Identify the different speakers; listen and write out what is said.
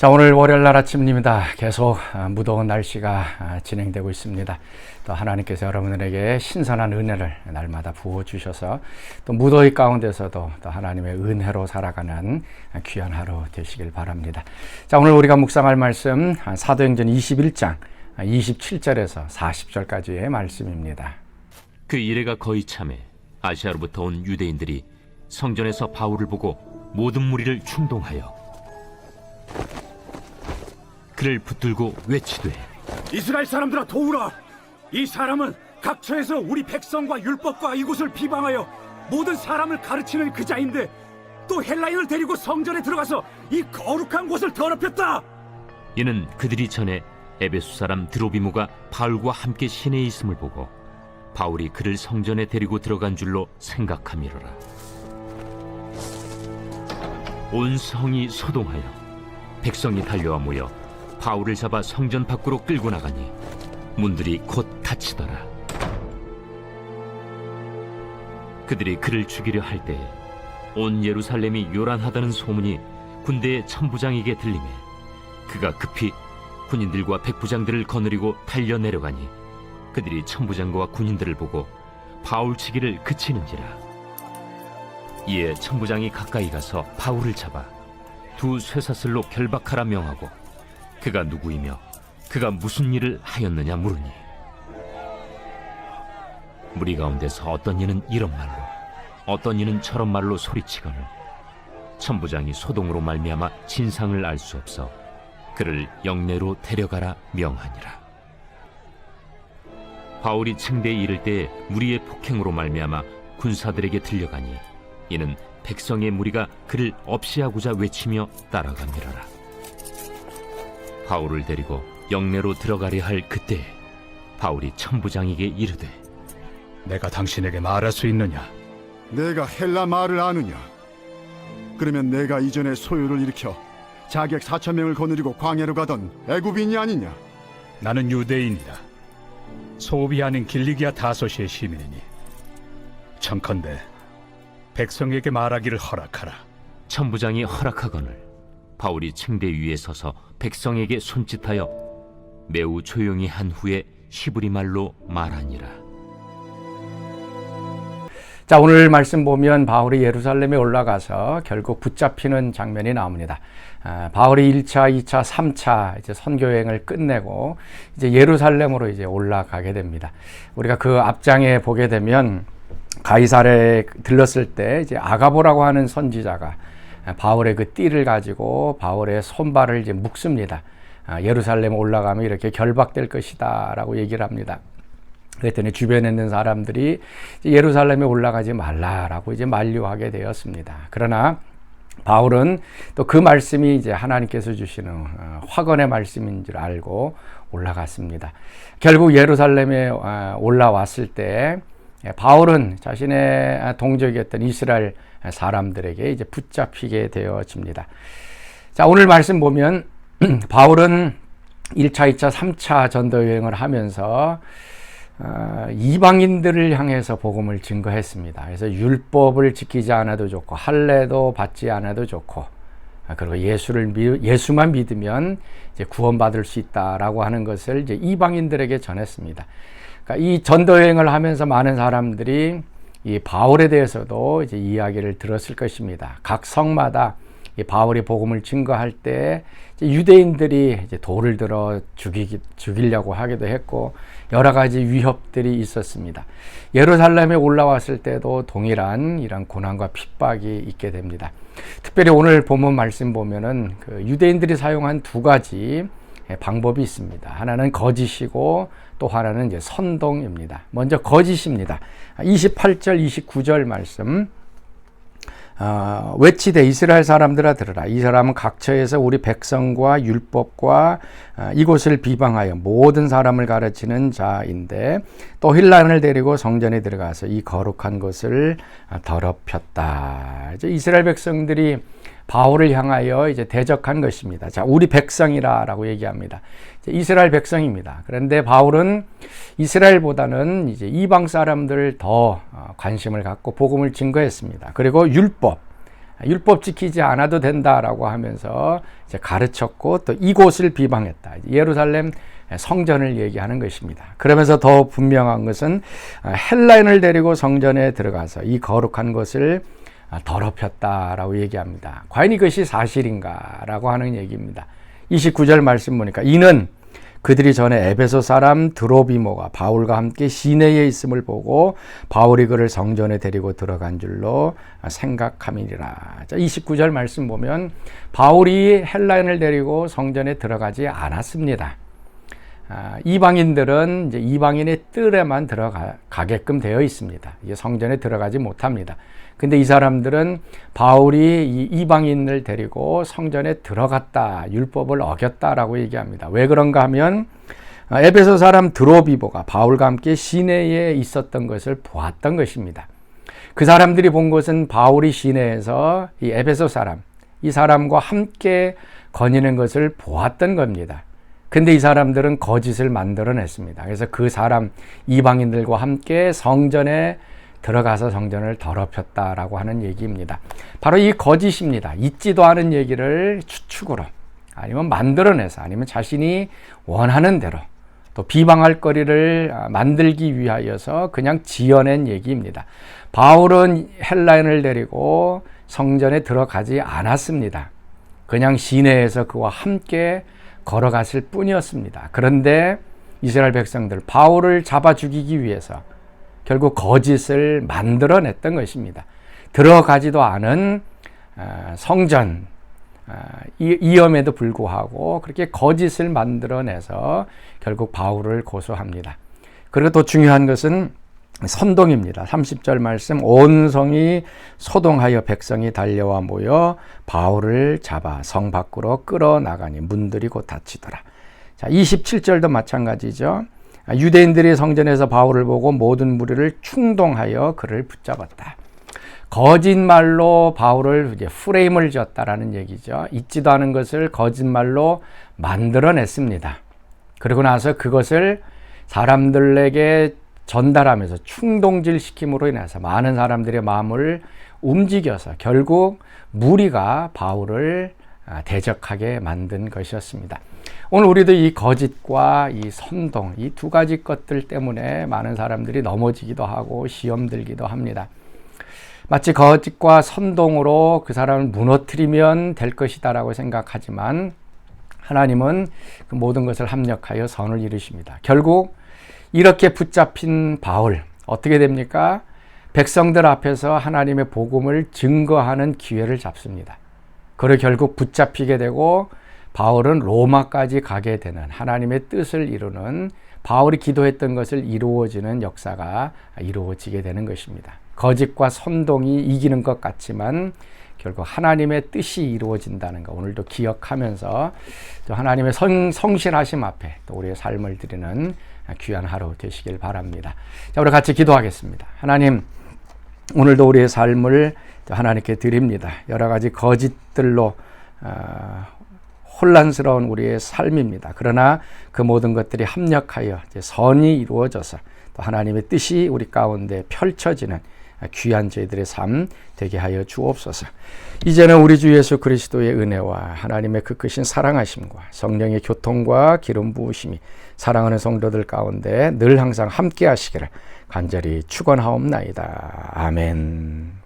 Speaker 1: 자, 오늘 월요일 날 아침입니다. 계속 무더운 날씨가 진행되고 있습니다. 또 하나님께서 여러분들에게 신선한 은혜를 날마다 부어주셔서 또 무더위 가운데서도 또 하나님의 은혜로 살아가는 귀한 하루 되시길 바랍니다. 자, 오늘 우리가 묵상할 말씀 사도행전 21장 27절에서 40절까지의 말씀입니다.
Speaker 2: 그 이래가 거의 참에 아시아로부터 온 유대인들이 성전에서 바울을 보고 모든 무리를 충동하여 그를 붙들고 외치되,
Speaker 3: 이스라엘 사람들아, 도우라! 이 사람은 각처에서 우리 백성과 율법과 이곳을 비방하여 모든 사람을 가르치는 그 자인데 또 헬라인을 데리고 성전에 들어가서 이 거룩한 곳을 더럽혔다.
Speaker 2: 이는 그들이 전에 에베소 사람 드로비모가 바울과 함께 시내에 있음을 보고 바울이 그를 성전에 데리고 들어간 줄로 생각함이로라. 온 성이 소동하여 백성이 달려와 모여 바울을 잡아 성전 밖으로 끌고 나가니 문들이 곧 닫히더라. 그들이 그를 죽이려 할 때에 온 예루살렘이 요란하다는 소문이 군대의 천부장에게 들리매 그가 급히 군인들과 백부장들을 거느리고 달려 내려가니 그들이 천부장과 군인들을 보고 바울 치기를 그치는지라. 이에 천부장이 가까이 가서 바울을 잡아 두 쇠사슬로 결박하라 명하고 그가 누구이며 그가 무슨 일을 하였느냐 물으니 무리 가운데서 어떤 이는 이런 말로 어떤 이는 저런 말로 소리치거늘 천부장이 소동으로 말미암아 진상을 알 수 없어 그를 영내로 데려가라 명하니라. 바울이 층대에 이를 때에 무리의 폭행으로 말미암아 군사들에게 들려가니 이는 백성의 무리가 그를 없이하고자 외치며 따라가미러라. 바울을 데리고 영내로 들어가려 할 그때에 바울이 천부장에게 이르되,
Speaker 4: 내가 당신에게 말할 수 있느냐?
Speaker 5: 내가 헬라 말을 아느냐? 그러면 내가 이전에 소요를 일으켜 자객 4,000명을 거느리고 광야로 가던 애굽인이 아니냐?
Speaker 4: 나는 유대인이다. 소비 아닌 길리기아 다소시의 시민이니 청컨대 백성에게 말하기를 허락하라.
Speaker 2: 천부장이 허락하거늘 바울이 층대 위에 서서 백성에게 손짓하여 매우 조용히 한 후에 히브리 말로 말하니라.
Speaker 1: 자, 오늘 말씀 보면 바울이 예루살렘에 올라가서 결국 붙잡히는 장면이 나옵니다. 바울이 1차, 2차, 3차 이제 선교여행을 끝내고 이제 예루살렘으로 이제 올라가게 됩니다. 우리가 그 앞장에 보게 되면 가이사랴에 들렀을 때 이제 아가보라고 하는 선지자가 바울의 그 띠를 가지고 바울의 손발을 이제 묶습니다. 예루살렘 올라가면 이렇게 결박될 것이다 라고 얘기를 합니다. 그랬더니 주변에 있는 사람들이 예루살렘에 올라가지 말라라고 이제 만류하게 되었습니다. 그러나 바울은 또 그 말씀이 이제 하나님께서 주시는 확언의 말씀인 줄 알고 올라갔습니다. 결국 예루살렘에 올라왔을 때 바울은 자신의 동족이었던 이스라엘 사람들에게 이제 붙잡히게 되어집니다. 자, 오늘 말씀 보면 바울은 1차, 2차, 3차 전도 여행을 하면서 이방인들을 향해서 복음을 증거했습니다. 그래서 율법을 지키지 않아도 좋고 할례도 받지 않아도 좋고 그리고 예수만 믿으면 이제 구원받을 수 있다라고 하는 것을 이제 이방인들에게 전했습니다. 그러니까 이 전도 여행을 하면서 많은 사람들이 이 바울에 대해서도 이제 이야기를 들었을 것입니다. 각 성마다 이 바울이 복음을 증거할 때 이제 유대인들이 이제 돌을 들어 죽이려고 하기도 했고 여러 가지 위협들이 있었습니다. 예루살렘에 올라왔을 때도 동일한 이런 고난과 핍박이 있게 됩니다. 특별히 오늘 본문 말씀 보면은 그 유대인들이 사용한 두 가지 방법이 있습니다. 하나는 거짓이고 또 하나는 이제 선동입니다. 먼저 거짓입니다. 28절, 29절 말씀. 외치되 이스라엘 사람들아 들으라. 이 사람은 각처에서 우리 백성과 율법과 이곳을 비방하여 모든 사람을 가르치는 자인데 또 힐란을 데리고 성전에 들어가서 이 거룩한 것을 더럽혔다. 이제 이스라엘 백성들이 바울을 향하여 이제 대적한 것입니다. 자, 우리 백성이라라고 얘기합니다. 이스라엘 백성입니다. 그런데 바울은 이스라엘보다는 이제 이방 사람들을 더 관심을 갖고 복음을 증거했습니다. 그리고 율법, 율법 지키지 않아도 된다라고 하면서 이제 가르쳤고 또 이곳을 비방했다. 예루살렘 성전을 얘기하는 것입니다. 그러면서 더 분명한 것은 헬라인을 데리고 성전에 들어가서 이 거룩한 것을 더럽혔다라고 얘기합니다. 과연 이것이 사실인가라고 하는 얘기입니다. 29절 말씀 보니까 이는 그들이 전에 에베소 사람 드로비모가 바울과 함께 시내에 있음을 보고 바울이 그를 성전에 데리고 들어간 줄로 생각함이니라. 29절 말씀 보면 바울이 헬라인을 데리고 성전에 들어가지 않았습니다. 이방인들은 이제 이방인의 뜰에만 들어가게끔 되어 있습니다. 이게 성전에 들어가지 못합니다. 근데 이 사람들은 바울이 이 이방인을 데리고 성전에 들어갔다, 율법을 어겼다라고 얘기합니다. 왜 그런가 하면 에베소 사람 드로비보가 바울과 함께 시내에 있었던 것을 보았던 것입니다. 그 사람들이 본 것은 바울이 시내에서 이 에베소 사람, 이 사람과 함께 거니는 것을 보았던 겁니다. 근데 이 사람들은 거짓을 만들어냈습니다. 그래서 그 사람 이방인들과 함께 성전에 들어가서 성전을 더럽혔다라고 하는 얘기입니다. 바로 이 거짓입니다. 있지도 않은 얘기를 추측으로 아니면 만들어내서 아니면 자신이 원하는 대로 또 비방할 거리를 만들기 위하여서 그냥 지어낸 얘기입니다. 바울은 헬라인을 데리고 성전에 들어가지 않았습니다. 그냥 시내에서 그와 함께 걸어갔을 뿐이었습니다. 그런데 이스라엘 백성들 바울을 잡아 죽이기 위해서 결국 거짓을 만들어냈던 것입니다. 들어가지도 않은 성전 이염에도 불구하고 그렇게 거짓을 만들어내서 결국 바울을 고소합니다. 그리고 또 중요한 것은 선동입니다. 30절 말씀 온 성이 소동하여 백성이 달려와 모여 바울을 잡아 성 밖으로 끌어나가니 문들이 곧 닫히더라. 자, 27절도 마찬가지죠. 유대인들이 성전에서 바울을 보고 모든 무리를 충동하여 그를 붙잡았다. 거짓말로 바울을 이제 프레임을 지었다라는 얘기죠. 있지도 않은 것을 거짓말로 만들어냈습니다. 그러고 나서 그것을 사람들에게 전달하면서 충동질 시킴으로 인해서 많은 사람들의 마음을 움직여서 결국 무리가 바울을 대적하게 만든 것이었습니다. 오늘 우리도 이 거짓과 이 선동, 이 두 가지 것들 때문에 많은 사람들이 넘어지기도 하고 시험 들기도 합니다. 마치 거짓과 선동으로 그 사람을 무너뜨리면 될 것이다라고 생각하지만 하나님은 그 모든 것을 합력하여 선을 이루십니다. 결국 이렇게 붙잡힌 바울 어떻게 됩니까? 백성들 앞에서 하나님의 복음을 증거하는 기회를 잡습니다. 그리고 결국 붙잡히게 되고 바울은 로마까지 가게 되는 하나님의 뜻을 이루는 바울이 기도했던 것을 이루어지는 역사가 이루어지게 되는 것입니다. 거짓과 선동이 이기는 것 같지만 결국 하나님의 뜻이 이루어진다는 것 오늘도 기억하면서 또 하나님의 성실하심 앞에 또 우리의 삶을 드리는 귀한 하루 되시길 바랍니다. 자, 우리 같이 기도하겠습니다. 하나님, 오늘도 우리의 삶을 하나님께 드립니다. 여러 가지 거짓들로 혼란스러운 우리의 삶입니다. 그러나 그 모든 것들이 합력하여 선이 이루어져서 또 하나님의 뜻이 우리 가운데 펼쳐지는 귀한 저희들의 삶 되게 하여 주옵소서. 이제는 우리 주 예수 그리스도의 은혜와 하나님의 그 크신 사랑하심과 성령의 교통과 기름 부으심이 사랑하는 성도들 가운데 늘 항상 함께 하시기를 간절히 축원하옵나이다. 아멘.